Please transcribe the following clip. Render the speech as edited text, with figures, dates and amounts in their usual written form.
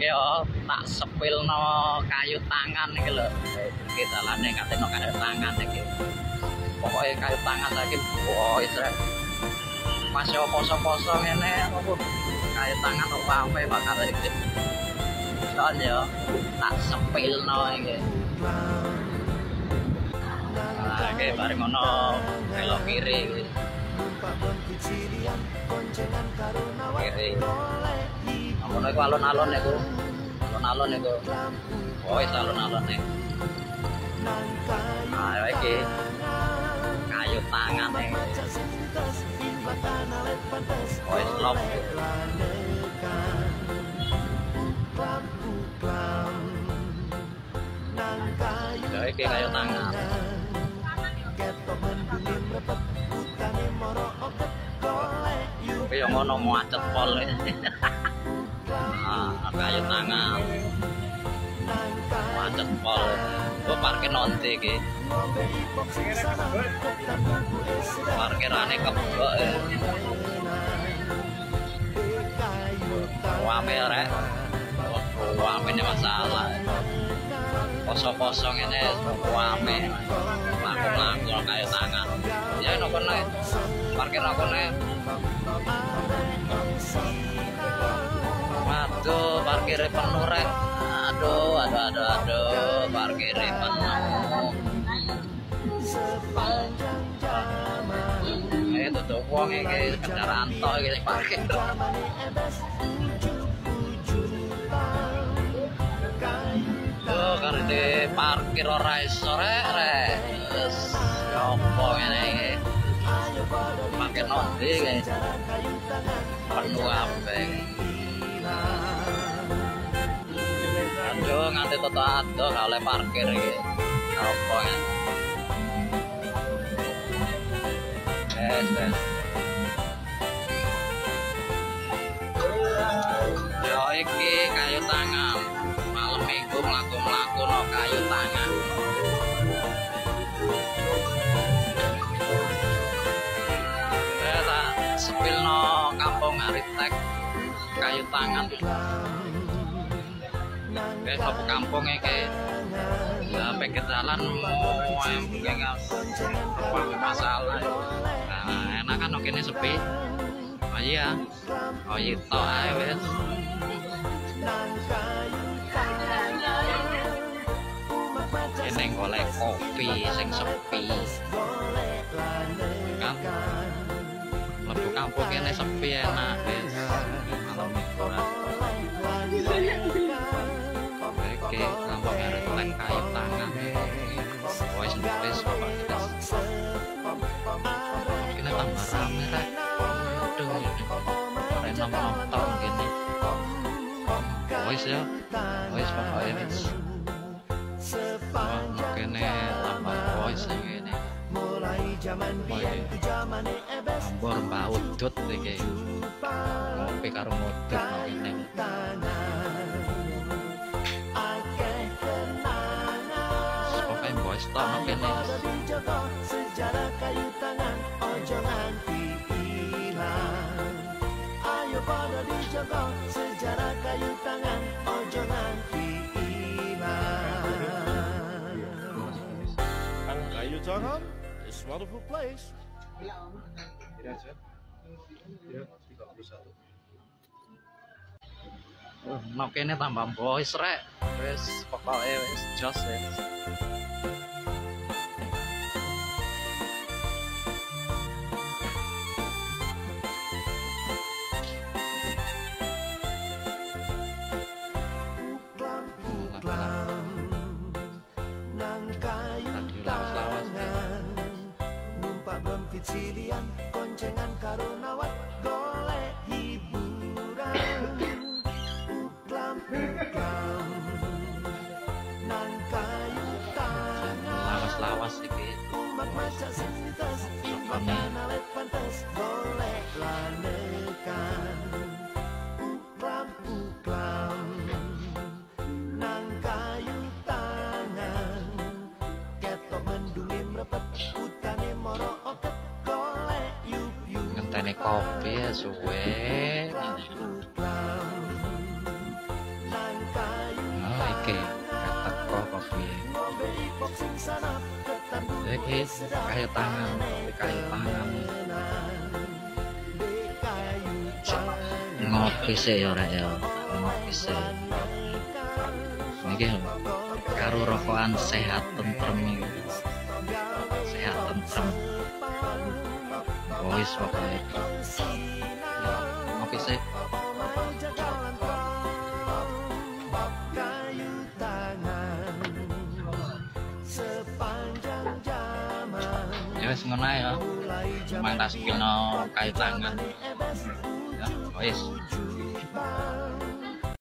Yo tak sepilno kayu tangan iki lho. Iki dalane kateno kayu tangan iki. Pokoke kayu tangan lagi wis rek. Pas yo poso-poso ngene opo kayu tangan opo ape bakal iki. Soalnya tak sepilno iki. Oke, bareng ngono belok kiri. Kiri. Ngono iku alon-alon iku. Alon-alon iku. Oh, wis alon-alon iki. Ayo iki. Kayu tangan iki. Oh, wis lop. Ya iki kayu tangan. Kaya ngono macet pol. Kayu tangan. Macet pol. Gua parkir nanti iki. Parkirane kebek. Wame rek. Wame ini masalah. Kosong-kosong ini wame. Laku-laku kayu tangan. Ya nopo nek. Parkir nopo nek. Waduh, parkirnya penuh rek. Aduh, parkirnya penuh. Itu tuh wong iki kendaraan tok iki sing parkir. Tuh karena parkir ora iso rek. Wes opo ngene iki. Parkir nanti iki. Penuh kabeh. Aduh, nganti toto ado gak oleh parkir iki. Apa ya? Yes. Yo iki kayu tangan. Malam minggu mlaku-mlaku no kayu tangan. Tak sepilno kampung Aritek kayu tangan. Sapa kampung iki ya pinggir jalan mungkin masalah. Nah, enakan kene sepi. Oh iya. Oh iya tok ae wis. Kene golek kopi sing sepi. Kan mlebu kampung kene sepi enak wis. Malam minggu. Oke, kampung Aritek kayu tangan. Wis bapak guys. Kita tambah rame rek. Aduh, ada nonton gini. Wis ya, wis pokoknya wis. Wah, kene tambah voice gini. Ambor baudut iki. Ngopi karo modut ngene. Stop kene. Sejarah kayu tangan ojo nganti ilang. Ayo pada dijogo sejarah kayu tangan ojo nganti ilang. Kayu tangan is wonderful place. Ya, 31. Nah kene tambah boys rek. Wis pokoke wis jos wis. Silian koncengan karunawat golek hiburan uklam nang kayu tangan lawas iki umat maca sintas imakan alet pantas golek lanekan uklam nang kayu tangan ketok mendungim repet utane moro oket ngenteni kopi ya suwe. Iki kayu tangan, kayu tangan. Ngopi sih ya rek ya, ngopi sih. Niki karo rokokan sehat tentrem iki. Sehat tentrem. Wis pokoke. Ngopi sih. Ya wis ngono ae ya. Mang tas kena kayu tangan. Ya wis.